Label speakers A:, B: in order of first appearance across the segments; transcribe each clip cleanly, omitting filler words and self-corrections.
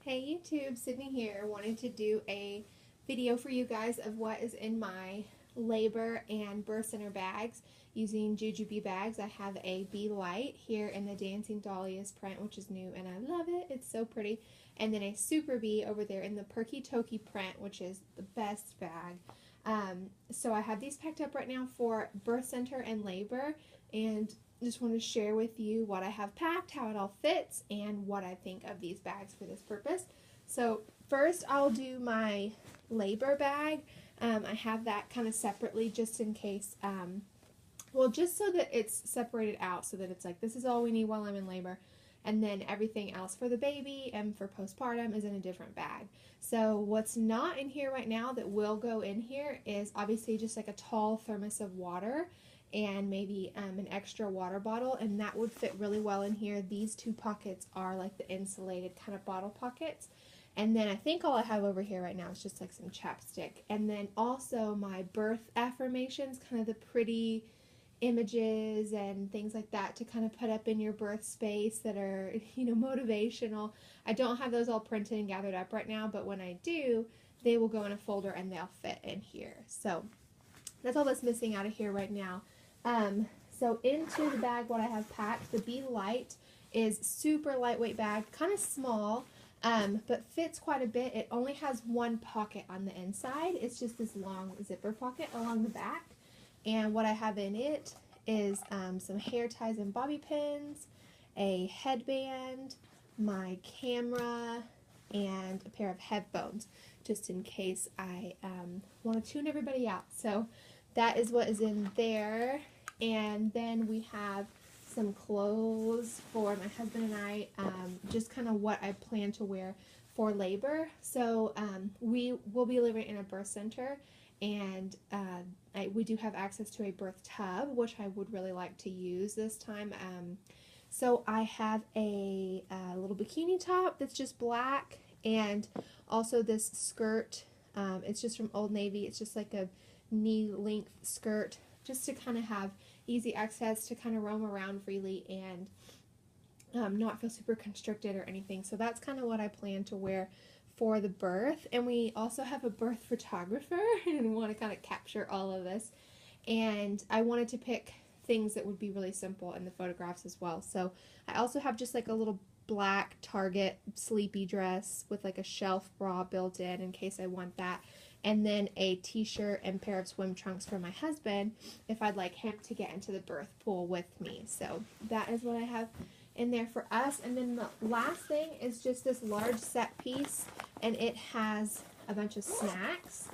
A: Hey YouTube, Sydney here. Wanted to do a video for you guys of what is in my labor and birth center bags using Jujube bags. I have a Be Light here in the Dancing Dahlias print, which is new and I love it. It's so pretty. And then a Super Bee over there in the Perky Toki print, which is the best bag. So I have these packed up right now for birth center and labor, and just want to share with you what I have packed, how it all fits, and what I think of these bags for this purpose. So first I'll do my labor bag. I have that kind of separately just in case, well, just so that it's separated out so that it's like, this is all we need while I'm in labor. And then everything else for the baby and for postpartum is in a different bag. So what's not in here right now that will go in here is obviously just like a tall thermos of water and maybe an extra water bottle, and that would fit really well in here. These two pockets are like the insulated kind of bottle pockets. And then I think all I have over here right now is just like some chapstick. And then also my birth affirmations, kind of the pretty images and things like that to kind of put up in your birth space that are, motivational. I don't have those all printed and gathered up right now, but when I do, they will go in a folder and they'll fit in here. So that's all that's missing out of here right now. So into the bag, what I have packed, the Be Light is super lightweight bag, kind of small, but fits quite a bit. It only has one pocket on the inside. It's just this long zipper pocket along the back. And what I have in it is some hair ties and bobby pins, a headband, my camera, and a pair of headphones, just in case I want to tune everybody out. So that is what is in there. And then we have some clothes for my husband and I, just kind of what I plan to wear for labor. So we will be living in a birth center, and we do have access to a birth tub, which I would really like to use this time. So I have a little bikini top that's just black, and also this skirt. It's just from Old Navy. It's just like a knee-length skirt, just to kind of have easy access to kind of roam around freely and not feel super constricted or anything. So that's kind of what I plan to wear for the birth. And we also have a birth photographer and want to kind of capture all of this. And I wanted to pick things that would be really simple in the photographs as well. So I also have just like a little black Target sleepy dress with like a shelf bra built in case I want that. And then a t-shirt and pair of swim trunks for my husband if I'd like him to get into the birth pool with me. So that is what I have in there for us. And then the last thing is just this large set piece, and it has a bunch of snacks.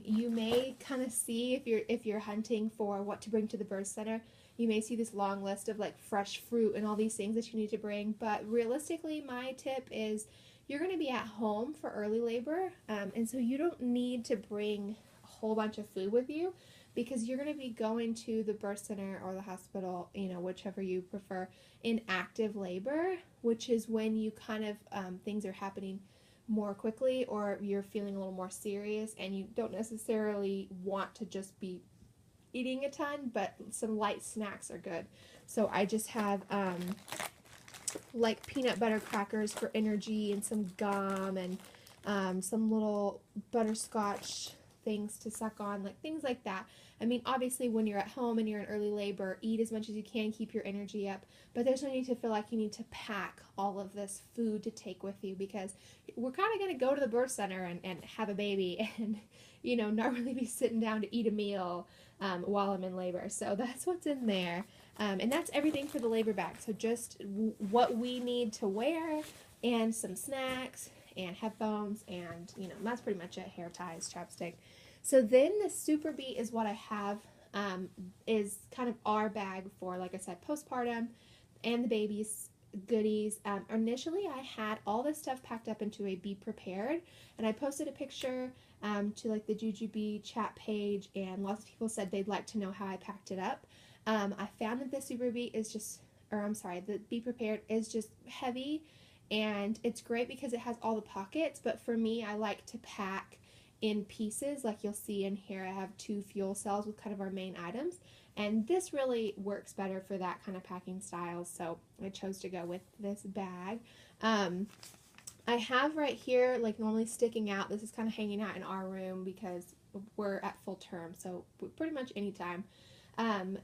A: You may kind of see if you're hunting for what to bring to the birth center, you may see this long list of like fresh fruit and all these things that you need to bring. But realistically, my tip is you're going to be at home for early labor, and so you don't need to bring a whole bunch of food with you, because you're going to be going to the birth center or the hospital, whichever you prefer, in active labor, which is when you kind of, things are happening more quickly, or you're feeling a little more serious and you don't necessarily want to just be eating a ton, but some light snacks are good. So I just have like peanut butter crackers for energy, and some gum, and some little butterscotch things to suck on, like things like that. I mean, obviously when you're at home and you're in early labor, eat as much as you can, keep your energy up, but there's no need to feel like you need to pack all of this food to take with you, because we're kind of going to go to the birth center and have a baby and, not really be sitting down to eat a meal while I'm in labor. So that's what's in there. And that's everything for the labor bag. So just what we need to wear, and some snacks and headphones, and that's pretty much it. Hair ties, chapstick. So then the Super Bee is what I have, is kind of our bag for, like I said, postpartum and the baby's goodies. Initially I had all this stuff packed up into a Be Prepared, and I posted a picture to like the Jujube chat page, and lots of people said they'd like to know how I packed it up. I found that the Super Bee is just, the Be Prepared is just heavy, and it's great because it has all the pockets, but for me, I like to pack in pieces. Like you'll see in here, I have 2 fuel cells with kind of our main items, and this really works better for that kind of packing style, so I chose to go with this bag. I have right here, like normally sticking out, this is kind of hanging out in our room because we're at full term, so pretty much anytime. Um,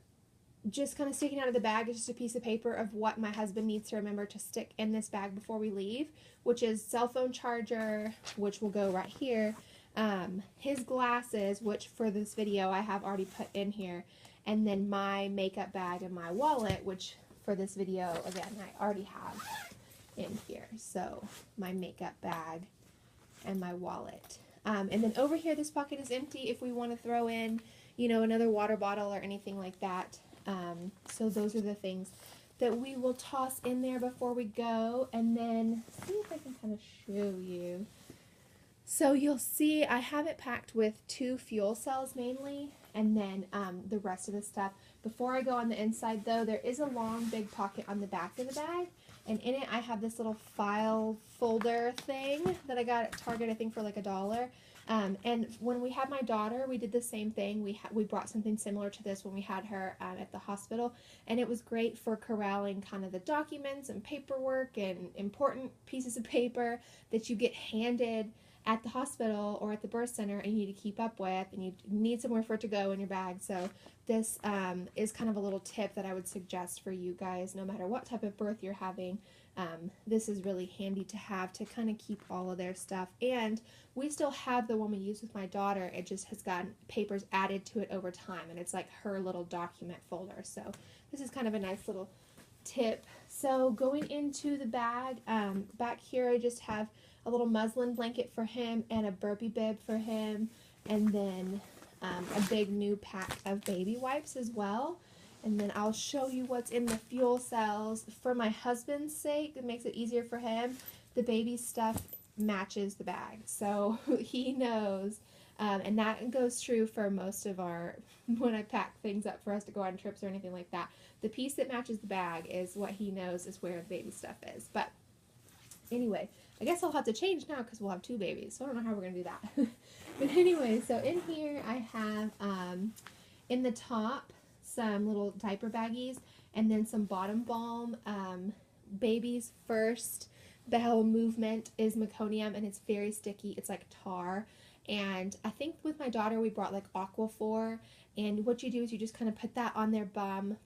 A: just kind of sticking out of the bag is just a piece of paper of what my husband needs to remember to stick in this bag before we leave, which is cell phone charger, which will go right here, his glasses, which for this video I have already put in here, and then my makeup bag and my wallet, which for this video, again, I already have in here. So my makeup bag and my wallet. And then over here, this pocket is empty if we want to throw in, you know, another water bottle or anything like that. So those are the things that we will toss in there before we go. And then see if I can kind of show you. So you'll see I have it packed with 2 fuel cells mainly, and then the rest of the stuff. Before I go on the inside though, there is a long big pocket on the back of the bag, and in it I have this little file folder thing that I got at Target, I think for like $1. And when we had my daughter, we did the same thing. We brought something similar to this when we had her at the hospital, and it was great for corralling kind of the documents and paperwork and important pieces of paper that you get handed at the hospital or at the birth center and you need to keep up with, and you need somewhere for it to go in your bag. So this is kind of a little tip that I would suggest for you guys, no matter what type of birth you're having. This is really handy to have to kind of keep all of their stuff. And we still have the one we use with my daughter. It just has gotten papers added to it over time, and it's like her little document folder. So this is kind of a nice little tip. So going into the bag, back here I just have a little muslin blanket for him and a burpee bib for him, and then a big new pack of baby wipes as well. And then I'll show you what's in the fuel cells. For my husband's sake, it makes it easier for him. The baby stuff matches the bag, so he knows. And that goes true for most of our, when I pack things up for us to go on trips or anything like that. The piece that matches the bag is what he knows is where the baby stuff is. But anyway, I guess I'll have to change now because we'll have 2 babies, so I don't know how we're going to do that. But anyway, so in here I have, in the top, some little diaper baggies, and then some bottom balm. Baby's first bowel movement is meconium, and it's very sticky. It's like tar. And I think with my daughter we brought like Aquaphor, and what you do is you just kind of put that on their bum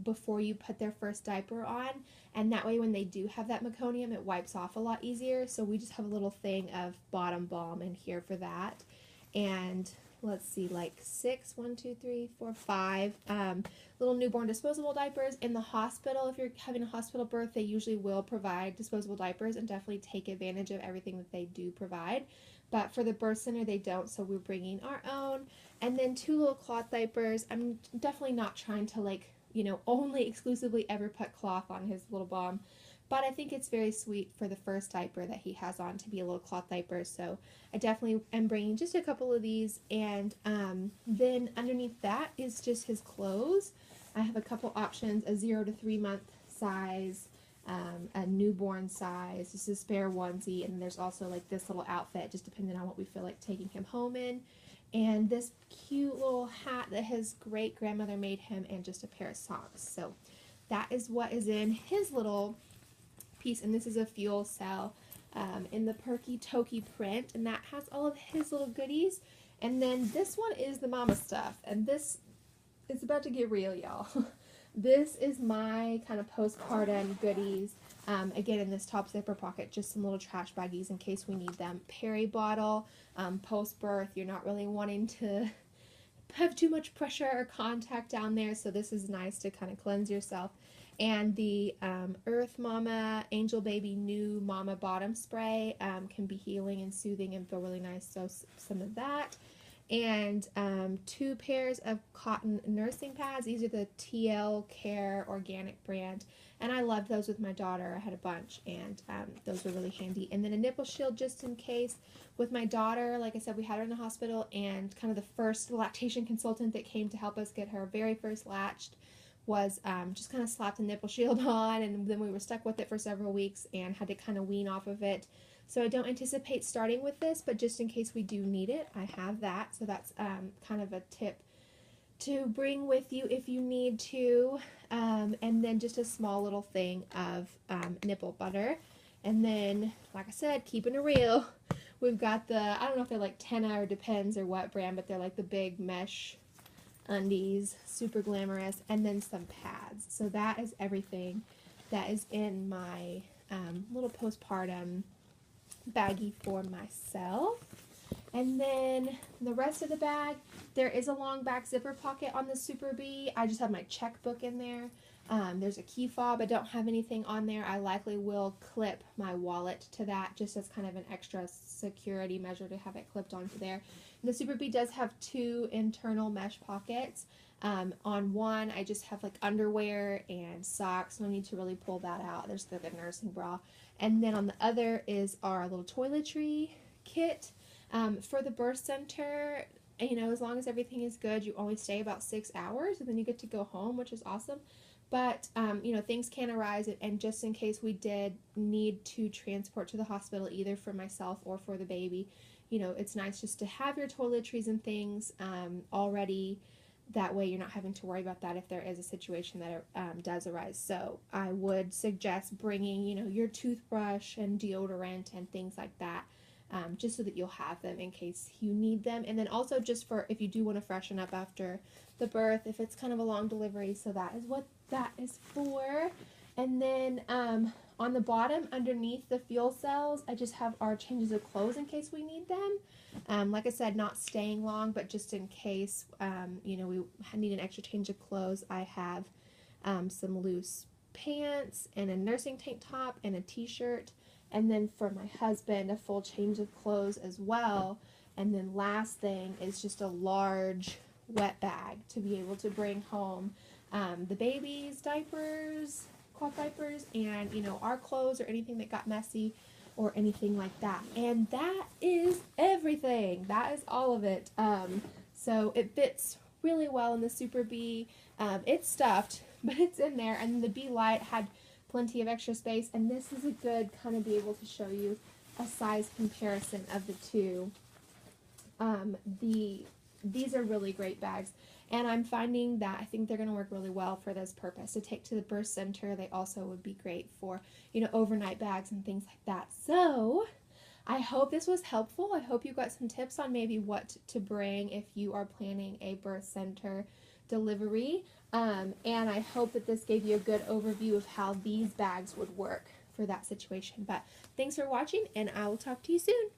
A: before you put their first diaper on, and that way when they do have that meconium it wipes off a lot easier. So we just have a little thing of bottom balm in here for that. And let's see, like 6, 1, 2, 3, 4, 5 little newborn disposable diapers. In the hospital, if you're having a hospital birth, they usually will provide disposable diapers, and definitely take advantage of everything that they do provide. But for the birth center, they don't, so we're bringing our own. And then 2 little cloth diapers. I'm definitely not trying to, like, you know, only exclusively ever put cloth on his little bomb. But I think it's very sweet for the first diaper that he has on to be a little cloth diaper. So I definitely am bringing just a couple of these. And then underneath that is just his clothes. I have a couple options, a 0 to 3 month size, a newborn size, just a spare onesie, and there's also like this little outfit, just depending on what we feel like taking him home in. And this cute little hat that his great grandmother made him, and just a pair of socks. So that is what is in his little piece, and this is a fuel cell in the Perky Toki print, and that has all of his little goodies. And then this one is the mama stuff, and this is about to get real, y'all. This is my kind of postpartum goodies. Again, in this top zipper pocket, just some little trash baggies in case we need them. Peri bottle, post-birth, you're not really wanting to have too much pressure or contact down there, so this is nice to kind of cleanse yourself. And the Earth Mama Angel Baby New Mama Bottom Spray can be healing and soothing and feel really nice, so some of that. And 2 pairs of cotton nursing pads. These are the TL Care Organic brand, and I loved those with my daughter. I had a bunch, and those were really handy. And then a nipple shield just in case. With my daughter, like I said, we had her in the hospital, and kind of the first lactation consultant that came to help us get her very first latched was just kind of slapped the nipple shield on, and then we were stuck with it for several weeks and had to kind of wean off of it. So I don't anticipate starting with this, but just in case we do need it, I have that. So that's kind of a tip to bring with you if you need to. And then just a small little thing of nipple butter. And then, like I said, keeping it real, we've got the, I don't know if they're like Tenna or Depends or what brand, but they're like the big mesh undies, super glamorous, and then some pads. So that is everything that is in my little postpartum baggie for myself. And then the rest of the bag, there is a long back zipper pocket on the Super Bee. I just have my checkbook in there. There's a key fob. I don't have anything on there. I likely will clip my wallet to that just as kind of an extra security measure to have it clipped onto there. And the Super Bee does have 2 internal mesh pockets. On one, I just have like underwear and socks. No need to really pull that out. There's the nursing bra. And then on the other is our little toiletry kit. For the birth center, you know, as long as everything is good, you only stay about 6 hours and then you get to go home, which is awesome. But, you know, things can arise, and just in case we did need to transport to the hospital, either for myself or for the baby, you know, it's nice just to have your toiletries and things already. That way you're not having to worry about that if there is a situation that does arise. So I would suggest bringing, you know, your toothbrush and deodorant and things like that. Just so that you'll have them in case you need them. And then also just for if you do want to freshen up after the birth, if it's kind of a long delivery. So that is what that is for. And then on the bottom, underneath the fuel cells, I just have our changes of clothes in case we need them. Like I said, not staying long, but just in case, you know, we need an extra change of clothes, I have some loose pants and a nursing tank top and a t-shirt. And then for my husband, a full change of clothes as well. And then last thing is just a large wet bag to be able to bring home the baby's diapers, cloth diapers, and, you know, our clothes or anything that got messy or anything like that. And that is everything. That is all of it. So it fits really well in the Super Bee. It's stuffed, but it's in there. And the Bee Light had plenty of extra space, and this is a good kind of be able to show you a size comparison of the two. These are really great bags, and I'm finding that I think they're going to work really well for this purpose. To take to the birth center, they also would be great for, you know, overnight bags and things like that. So I hope this was helpful. I hope you got some tips on maybe what to bring if you are planning a birth center delivery. And I hope that this gave you a good overview of how these bags would work for that situation. But thanks for watching, and I will talk to you soon.